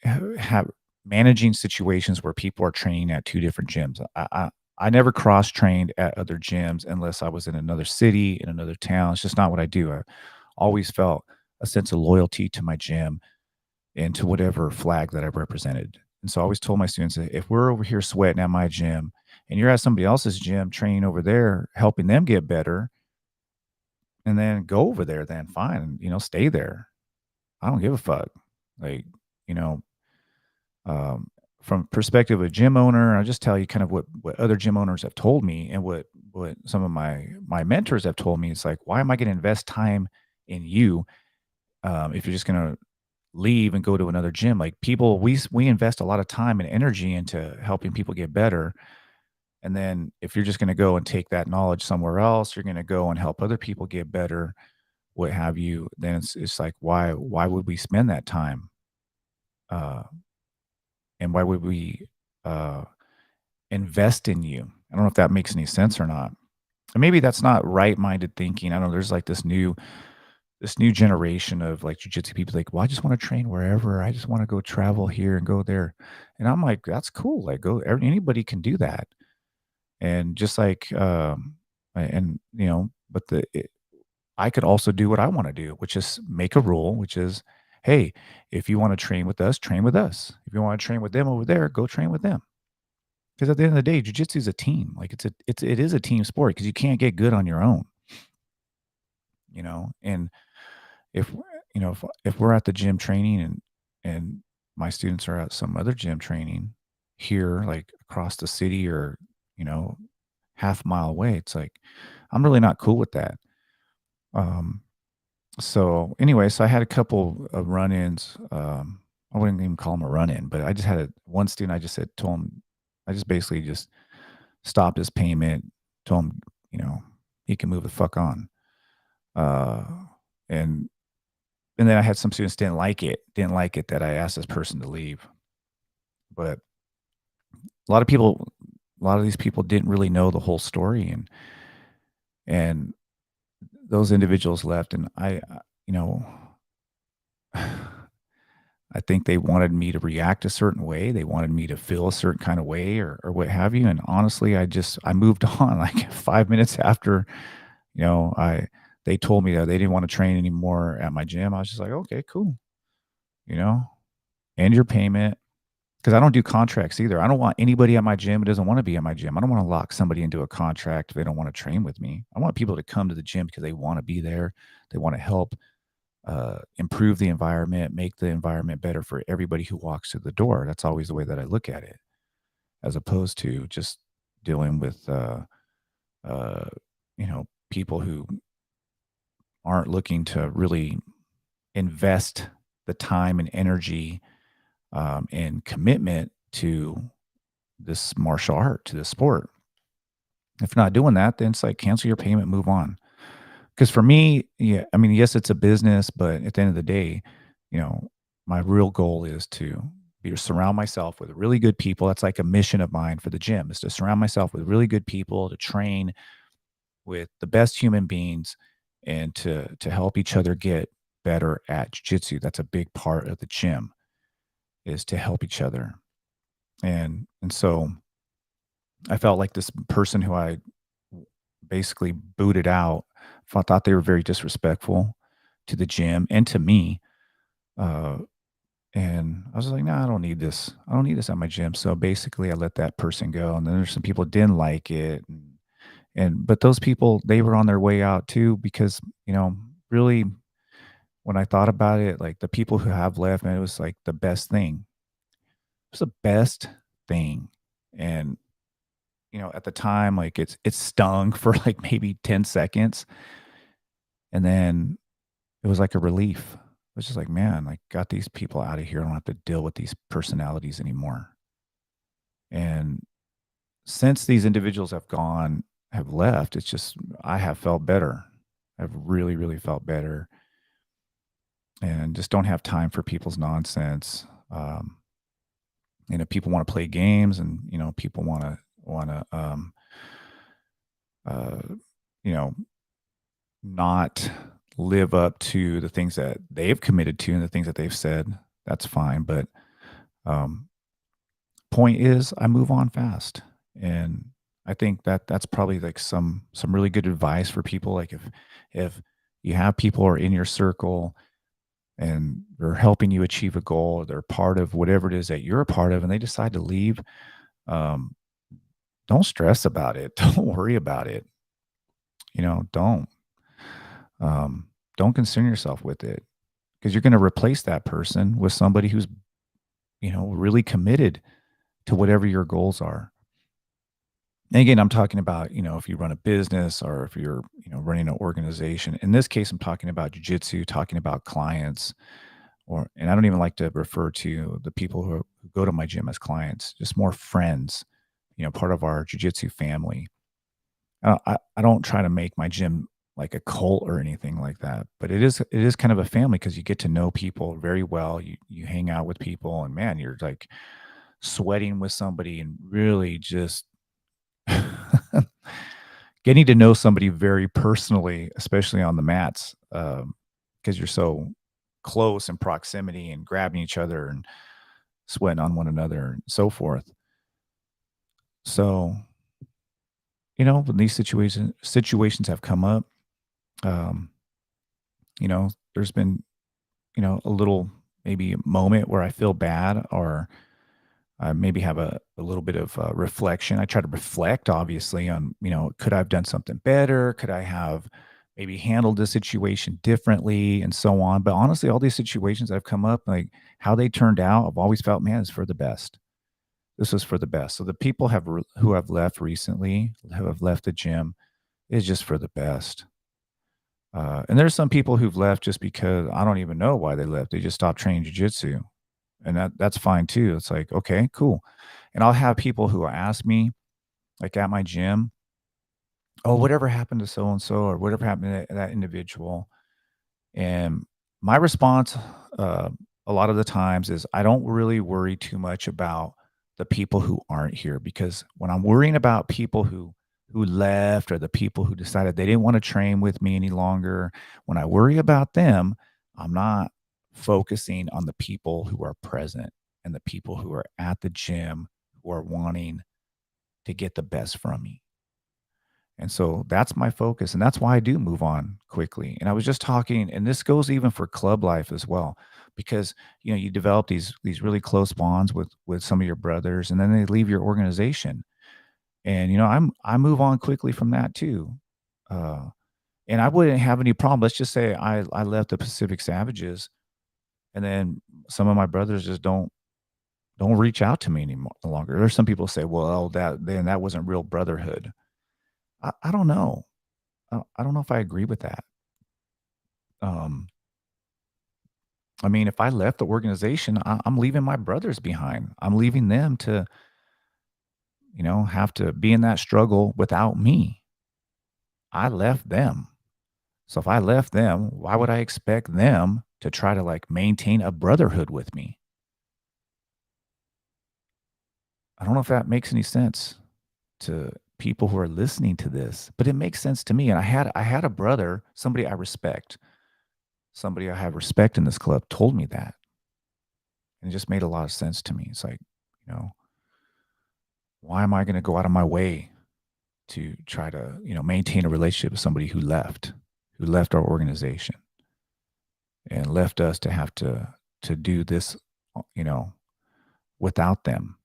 have managing situations where people are training at 2 different gyms. I never cross trained at other gyms unless I was in another city, in another town. It's just not what I do. I always felt a sense of loyalty to my gym and to whatever flag that I represented. And so I always told my students that if we're over here sweating at my gym and you're at somebody else's gym training over there, helping them get better, and then go over there, then fine, stay there. I don't give a fuck. Like, you know, um, from perspective of a gym owner, I just tell you kind of what other gym owners have told me and what some of my mentors have told me. It's like, why am I going to invest time in you if you're just going to leave and go to another gym? Like people, we invest a lot of time and energy into helping people get better. And then if you're just going to go and take that knowledge somewhere else, you're going to go and help other people get better, what have you. Then it's like, why would we spend that time? Uh, and why would we uh, invest in you? I don't know if that makes any sense or not. And maybe that's not right-minded thinking. I don't know. There's like this new generation of like jujitsu people like, well, I just want to train wherever. I just want to go travel here and go there. And I'm like, that's cool. Like anybody can do that. And just like and but I could also do what I want to do, which is make a rule, which is, hey, if you want to train with us, train with us. If you want to train with them over there, go train with them. Because at the end of the day, jujitsu is a team. Like it is a team sport because you can't get good on your own, And if if we're at the gym training and my students are at some other gym training here, like across the city or, you know, half mile away, it's like I'm really not cool with that. Um, so anyway, so I had a couple of run-ins. I wouldn't even call them a run-in, but I just had one student. I just told him, I just basically just stopped his payment, told him, he can move the fuck on. Uh, and and then I had some students didn't like it that I asked this person to leave. But a lot of people, a lot of these people didn't really know the whole story, and those individuals left, and you know, I think they wanted me to react a certain way. They wanted me to feel a certain kind of way or what have you. And honestly, I moved on like 5 minutes after, I they told me that they didn't want to train anymore at my gym. I was just like, okay, cool. You know, end your payment. Because I don't do contracts either. I don't want anybody at my gym who doesn't want to be at my gym. I don't want to lock somebody into a contract if they don't want to train with me. I want people to come to the gym because they want to be there. They want to help improve the environment, make the environment better for everybody who walks through the door. That's always the way that I look at it, as opposed to just dealing with, uh, people who aren't looking to really invest the time and energy and commitment to this martial art, to this sport. If not doing that, then it's like cancel your payment, move on. Because for me, yeah, I mean, yes, it's a business, but at the end of the day, you know, my real goal is to surround myself with really good people. That's like a mission of mine for the gym is to surround myself with really good people, to train with the best human beings, and to help each other get better at jiu-jitsu. That's a big part of the gym is to help each other. And so I felt like this person who I basically booted out, thought they were very disrespectful to the gym and to me. Uh, and I was like, no, I don't need this. I don't need this at my gym. So basically, I let that person go. And then there's some people didn't like it, but those people they were on their way out too because really when I thought about it, like the people who have left, man, it was like the best thing. It was the best thing, and at the time, like it stung for like maybe 10 seconds, and then it was like a relief. It was just like, man, like got these people out of here. I don't have to deal with these personalities anymore. And since these individuals have left, it's just I have felt better. I've really, really felt better, and just don't have time for people's nonsense. People want to play games, and people want to uh, you know not live up to the things that they've committed to and the things that they've said. That's fine, but um, point is, I move on fast, and I think that that's probably like some really good advice for people. Like if you have people who are in your circle and they're helping you achieve a goal, or they're part of whatever it is that you're a part of, and they decide to leave, um, don't stress about it. Don't worry about it. You know, um, don't concern yourself with it, because you're going to replace that person with somebody who's really committed to whatever your goals are. And again, I'm talking about, if you run a business or if you're, running an organization. In this case, I'm talking about jujitsu, talking about clients, and I don't even like to refer to the people who go to my gym as clients, just more friends, part of our jujitsu family. I don't try to make my gym like a cult or anything like that, but it is kind of a family, because you get to know people very well. You hang out with people, and man, you're like sweating with somebody and really just getting to know somebody very personally, especially on the mats, because you're so close in proximity and grabbing each other and sweating on one another and so forth. So, when these situations have come up, um, there's been, a little maybe moment where I feel bad, or I maybe have a little bit of reflection. I try to reflect, obviously, on, could I have done something better? Could I have maybe handled the situation differently, and so on? But honestly, all these situations that have come up, like how they turned out, I've always felt, man, it's for the best. This was for the best. So the people who have left recently, who have left the gym, is just for the best. And there's some people who've left just because I don't even know why they left. They just stopped training jujitsu, and that's fine too. It's like, okay, cool. And I'll have people who ask me, like at my gym, "Oh, whatever happened to so and so, or whatever happened to that individual?" And my response, uh, a lot of the times, is I don't really worry too much about the people who aren't here, because when I'm worrying about people who left, or the people who decided they didn't want to train with me any longer, when I worry about them, I'm not focusing on the people who are present and the people who are at the gym, who are wanting to get the best from me. And so that's my focus, and that's why I do move on quickly. And I was just talking, and this goes even for club life as well, because you develop these really close bonds with some of your brothers, and then they leave your organization, and I move on quickly from that too. Uh, and I wouldn't have any problem. Let's just say I left the Pacific Savages, and then some of my brothers just don't reach out to me anymore longer. There's some people say, well, that wasn't real brotherhood. I don't know. I don't know if I agree with that. Um, I mean, if I left the organization, I'm leaving my brothers behind. I'm leaving them to, have to be in that struggle without me. I left them. So if I left them, why would I expect them to try to like maintain a brotherhood with me? I don't know if that makes any sense to people who are listening to this, but it makes sense to me. And I had a brother, somebody I respect, somebody I have respect in this club, told me that. And it just made a lot of sense to me. It's like, you know, why am I going to go out of my way to try to, maintain a relationship with somebody who left our organization and left us to have to do this, you know, without them.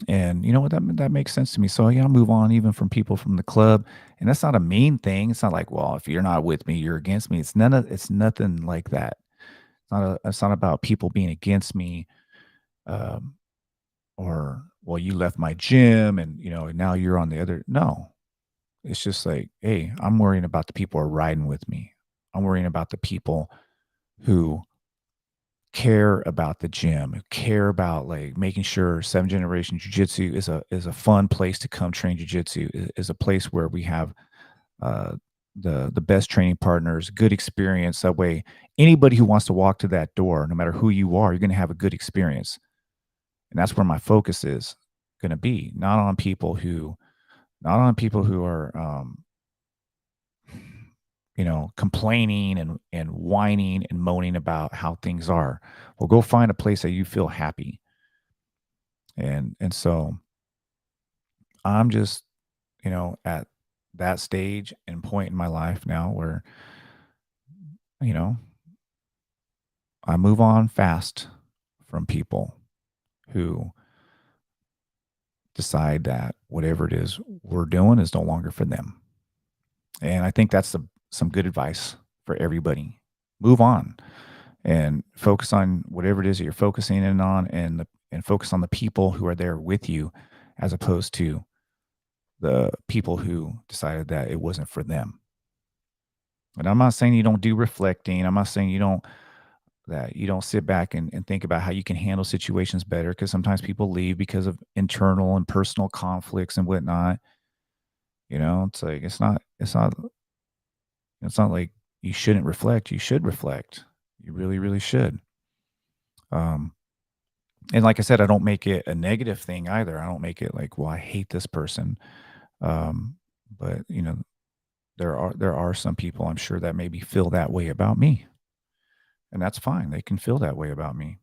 And you know what, that makes sense to me. So yeah, I'll move on even from people from the club. And that's not a mean thing. It's not like, well, if you're not with me, you're against me. It's nothing like that. It's not about people being against me. Um, or well, you left my gym, and now you're on the other. No, it's just like, hey, I'm worrying about the people who are riding with me. I'm worrying about the people who care about the gym, who care about like making sure seventh generation jiu-jitsu is a fun place to come train jiu-jitsu, is a place where we have uh, the best training partners, good experience. That way, anybody who wants to walk to that door, no matter who you are, you're going to have a good experience. And that's where my focus is going to be, not on people who are, complaining and whining and moaning about how things are. Well, go find a place that you feel happy. And so I'm just, at that stage and point in my life now where, you know, I move on fast from people who decide that whatever it is we're doing is no longer for them. And I think that's some good advice for everybody. Move on and focus on whatever it is that you're focusing in on, and focus on the people who are there with you, as opposed to the people who decided that it wasn't for them. And I'm not saying you don't do reflecting. I'm not saying you don't sit back and think about how you can handle situations better, because sometimes people leave because of internal and personal conflicts and whatnot. It's like it's not like you shouldn't reflect. You should reflect. You really, really should. Um, and like I said, I don't make it a negative thing either. I don't make it like, well, I hate this person. Um, but there are some people I'm sure that maybe feel that way about me, and that's fine. They can feel that way about me,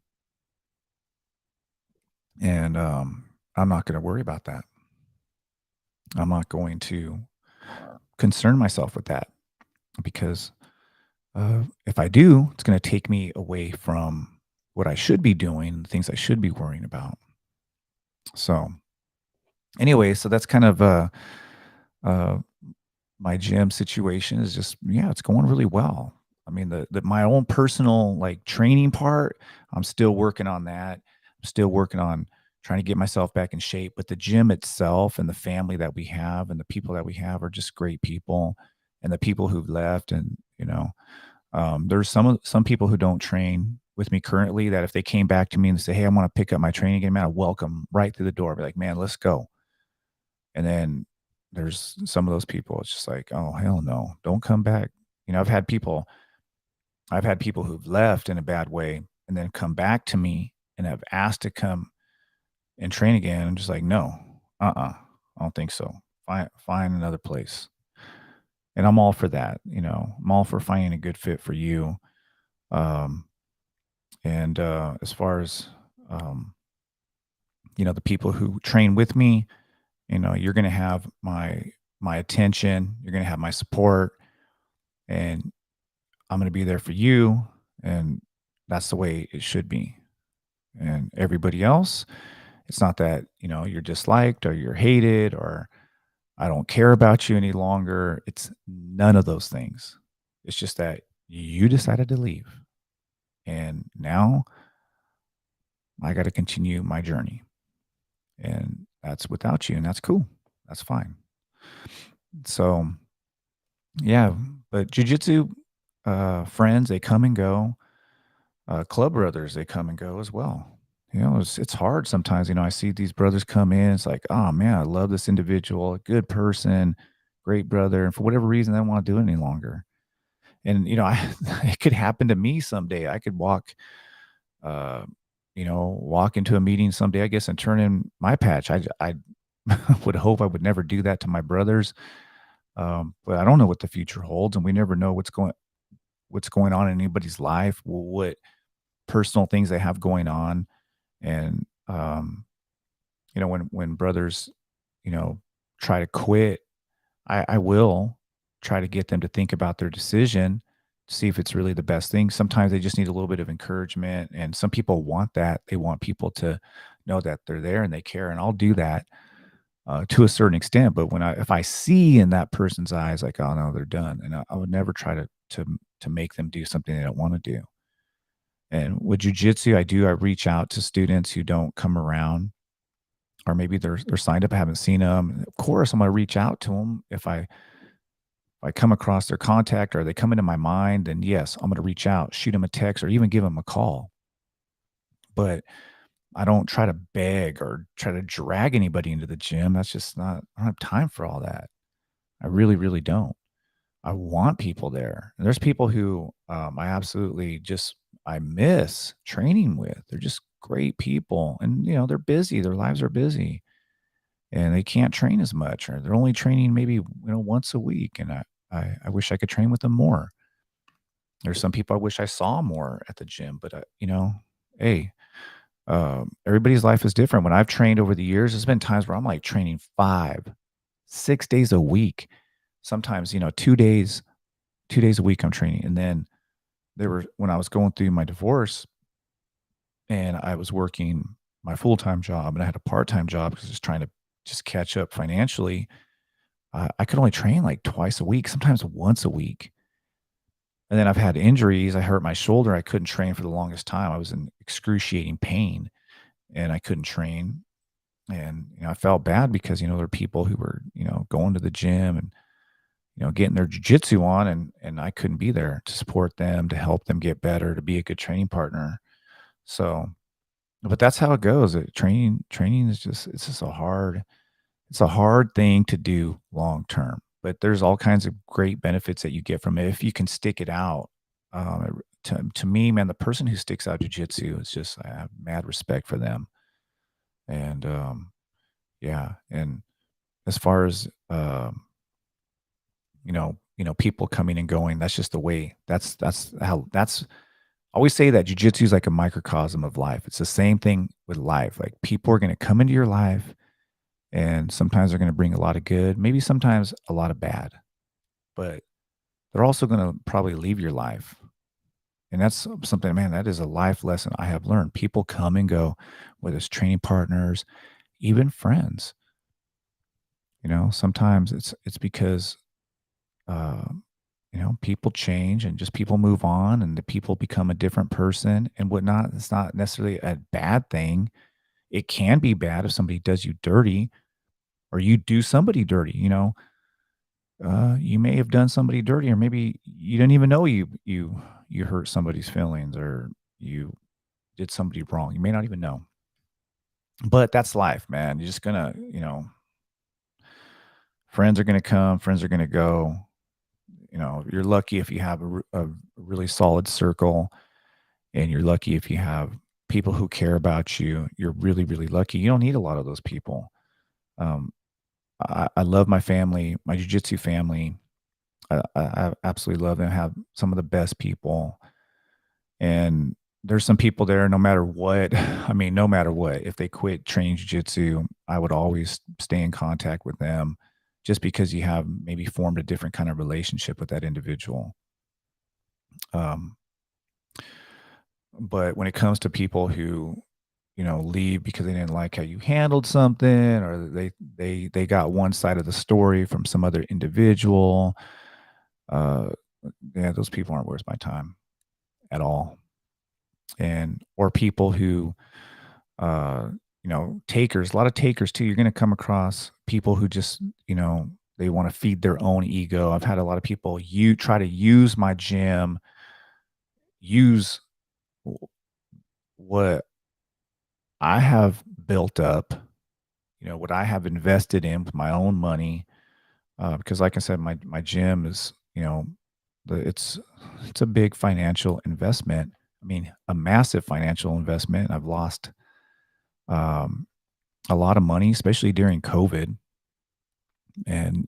and I'm not going to worry about that. I'm not going to concern myself with that, because if I do, it's going to take me away from what I should be doing, the things I should be worrying about. So, anyway, so that's kind of uh, my gym situation is just, yeah, it's going really well. I mean, the my own personal like training part, I'm still working on that. I'm still working on trying to get myself back in shape. But the gym itself and the family that we have and the people that we have are just great people. And the people who've left, and there's some people who don't train with me currently, that if they came back to me and say, "Hey, I want to pick up my training again," man, I welcome right through the door. Be like, "Man, let's go." And then there's some of those people, it's just like, "Oh, hell no, don't come back." I've had people who've left in a bad way and then come back to me and have asked to come and train again. I'm just like, "No, I don't think so. Find another place." And I'm all for that. I'm all for finding a good fit for you. Um, and as far as um, the people who train with me, you're going to have my attention. You're going to have my support, and I'm going to be there for you. And that's the way it should be. And everybody else, it's not that you're disliked or you're hated or I don't care about you any longer. It's none of those things. It's just that you decided to leave, and now I got to continue my journey, and that's without you, and that's cool. That's fine. So, yeah, but jujitsu friends, they come and go. Club brothers, they come and go as well. It's hard sometimes. I see these brothers come in. It's like, oh man, I love this individual, a good person, great brother, and for whatever reason, they don't want to do it any longer. And it could happen to me someday. I could uh, walk into a meeting someday, I guess, and turn in my patch. I would hope I would never do that to my brothers. But I don't know what the future holds, and we never know what's going on in anybody's life, what personal things they have going on. And when brothers, you know, try to quit, I will try to get them to think about their decision, see if it's really the best thing. Sometimes they just need a little bit of encouragement, and some people want that. They want people to know that they're there and they care, and I'll do that to a certain extent. But if I see in that person's eyes, like, oh no, they're done, and I would never try to make them do something they don't want to do. And with jujitsu, I reach out to students who don't come around, or maybe they're signed up, I haven't seen them. Of course, I'm going to reach out to them if I come across their contact or they come into my mind. Then yes, I'm going to reach out, shoot them a text, or even give them a call. but I don't try to beg or try to drag anybody into the gym. That's just not I don't have time for all that. I really, really don't. I want people there. And there's people who, I absolutely just I miss training with. They're just great people, and, they're busy, their lives are busy, and they can't train as much, or they're only training maybe, once a week, and I wish I could train with them more. There's some people I wish I saw more at the gym, but, hey, everybody's life is different. When I've trained over the years, there's been times where I'm, like, training 5, 6 days a week. Sometimes, 2 days a week I'm training, and then there were when I was going through my divorce and I was working my full-time job and I had a part-time job because I was trying to just catch up financially, I could only train like twice a week, sometimes once a week. And then I've had injuries. I hurt my shoulder. I couldn't train for the longest time. I was in excruciating pain and I couldn't train. And, I felt bad because, there are people who were, going to the gym and, getting their jujitsu on and I couldn't be there to support them, to help them get better, to be a good training partner. So, but that's how it goes. Training is just it's a hard thing to do long term. But there's all kinds of great benefits that you get from it if you can stick it out. To me, man, the person who sticks out jujitsu is just I have mad respect for them. And yeah, and as far as people coming and going, that's just the way. That's how that's I always say that jujitsu is like a microcosm of life. It's the same thing with life. Like people are going to come into your life, and sometimes they're going to bring a lot of good, maybe sometimes a lot of bad, but they're also going to probably leave your life. And that's something, man, that is a life lesson I have learned. People come and go, whether it's training partners, even friends. Sometimes it's because uh, people change and just people move on and the people become a different person and whatnot. It's not necessarily a bad thing. It can be bad if somebody does you dirty or you do somebody dirty. You may have done somebody dirty, or maybe you didn't even know you hurt somebody's feelings or you did somebody wrong. You may not even know. But that's life, man. You're just gonna, friends are gonna come, friends are gonna go. You're lucky if you have a really solid circle, and you're lucky if you have people who care about you. You're really, really lucky. You don't need a lot of those people. Um, I love my family, my jujitsu family. I absolutely love them. Have some of the best people, and there's some people there. No matter what, I mean, no matter what, if they quit training jujitsu, I would always stay in contact with them, just because you have maybe formed a different kind of relationship with that individual. Um, but when it comes to people who leave because they didn't like how you handled something, or they got one side of the story from some other individual, uh, yeah, those people aren't worth my time at all. And or people who, uh, takers, a lot of takers too. You're going to come across people who just, they want to feed their own ego. I've had a lot of people you try to use my gym, use w- what I have built up, what I have invested in with my own money. Because, like I said, my gym is, it's it's a big financial investment. I mean, a massive financial investment. I've lost um, a lot of money, especially during COVID, and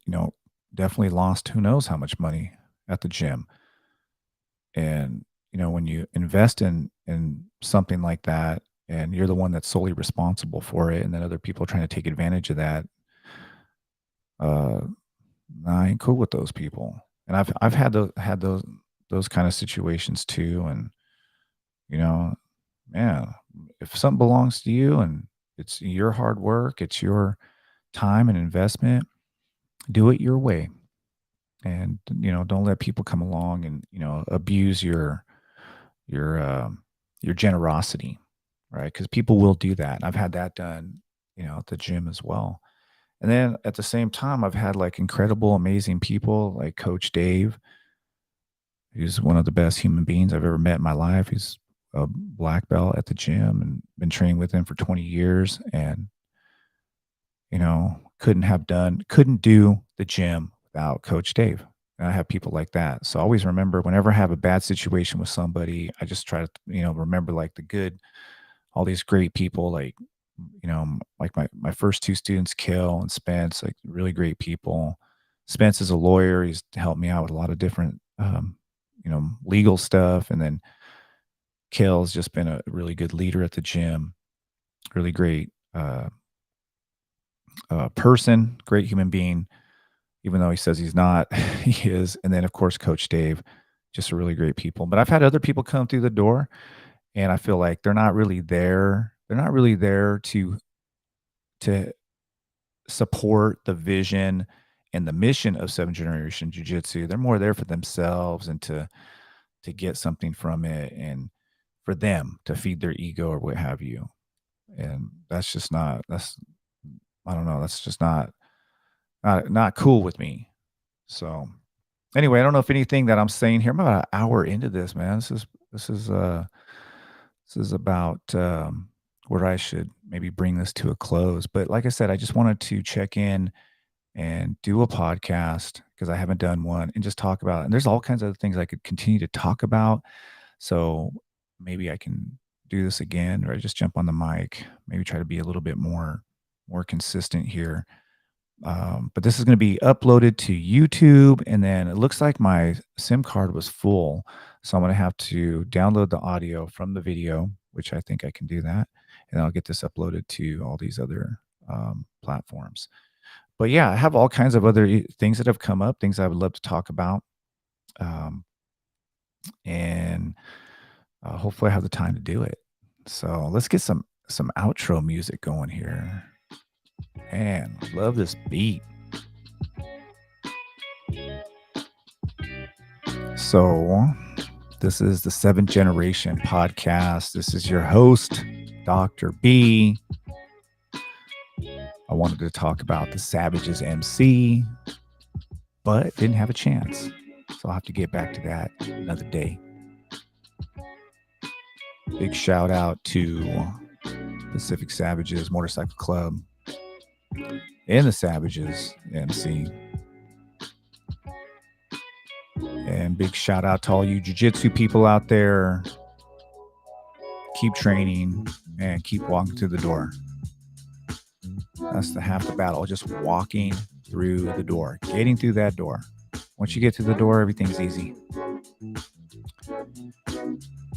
definitely lost who knows how much money at the gym. And when you invest in something like that, and you're the one that's solely responsible for it, and then other people are trying to take advantage of that, uh, I ain't cool with those people. And I've had those kind of situations too. And you know, man, if something belongs to you and it's your hard work, it's your time and investment, do it your way. And don't let people come along and abuse your your generosity, right? Because people will do that. I've had that done, at the gym as well. And then at the same time, I've had like incredible, amazing people like Coach Dave. He's one of the best human beings I've ever met in my life. He's a black belt at the gym and been training with him for 20 years, and couldn't do the gym without Coach Dave. And I have people like that. So I always remember whenever I have a bad situation with somebody, I just try to, remember like the good, all these great people, like, like my first two students, Kill and Spence, like really great people. Spence is a lawyer. He's helped me out with a lot of different, legal stuff. And then Kill's just been a really good leader at the gym, really great person, great human being. Even though he says he's not, he is. And then, of course, Coach Dave, just a really great people. But I've had other people come through the door, and I feel like they're not really there. They're not really there to support the vision and the mission of Seven Generation Jiu-Jitsu. They're more there for themselves and to get something from it, and for them to feed their ego or what have you. And that's just not. That's I don't know. That's just not cool with me. So anyway, I don't know if anything that I'm saying here. I'm about an hour into this, man. This is about where I should maybe bring this to a close. But like I said, I just wanted to check in and do a podcast because I haven't done one, and just talk about it. And there's all kinds of other things I could continue to talk about. So maybe I can do this again, or just jump on the mic, maybe try to be a little bit more consistent here. But this is going to be uploaded to YouTube, and then it looks like my SIM card was full, so I'm going to have to download the audio from the video, which I think I can do that, and I'll get this uploaded to all these other platforms. But yeah, I have all kinds of other things that have come up, things I would love to talk about, and hopefully I have the time to do it. So let's get some outro music going here. Man, love this beat. So, this is the Seventh Generation Podcast. This is your host, Dr. B. I wanted to talk about the Savages MC, but didn't have a chance. So, I'll have to get back to that another day. Big shout out to Pacific Savages Motorcycle Club and the Savages MC. And big shout out to all you jiu-jitsu people out there. Keep training and keep walking through the door. That's the half the battle, just walking through the door, getting through that door. Once you get through the door, everything's easy.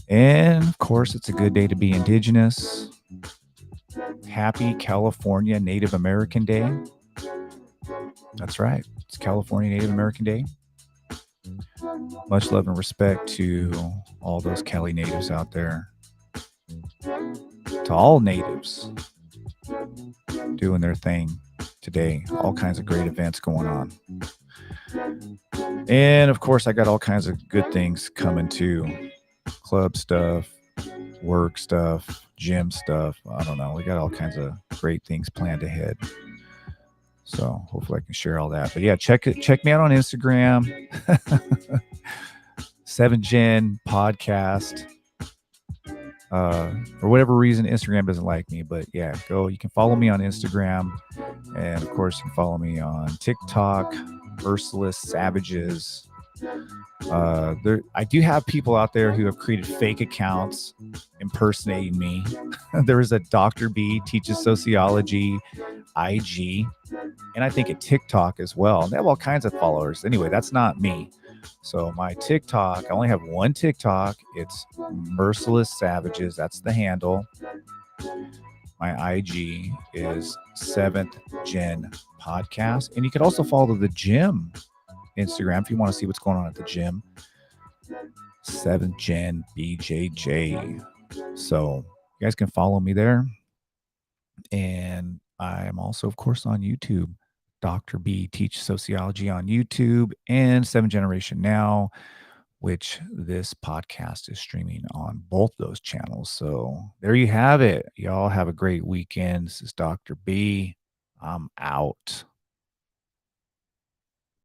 And of course, it's a good day to be Indigenous. Happy California Native American Day. That's right. It's California Native American Day. Much love and respect to all those Cali natives out there. To all natives doing their thing today. All kinds of great events going on. And of course, I got all kinds of good things coming too. Club stuff, work stuff, gym stuff. I don't know. We got all kinds of great things planned ahead. So hopefully I can share all that. But yeah, check me out on Instagram. 7gen podcast. For whatever reason, Instagram doesn't like me, but yeah, you can follow me on Instagram. And of course, you can follow me on TikTok, Merciless Savages. I do have people out there who have created fake accounts impersonating me. There is a Dr. B Teaches Sociology IG, and I think a TikTok as well. They have all kinds of followers. Anyway, that's not me. So my TikTok, I only have one TikTok. It's Merciless Savages. That's the handle. My IG is 7th Gen Podcast. And you can also follow the gym Instagram if you want to see what's going on at the gym. 7th Gen BJJ. So you guys can follow me there. And I am also, of course, on YouTube. Dr. B Teach Sociology on YouTube, and 7 Generation Now, which this podcast is streaming on both those channels. So there you have it. Y'all have a great weekend. This is Dr. B. I'm out.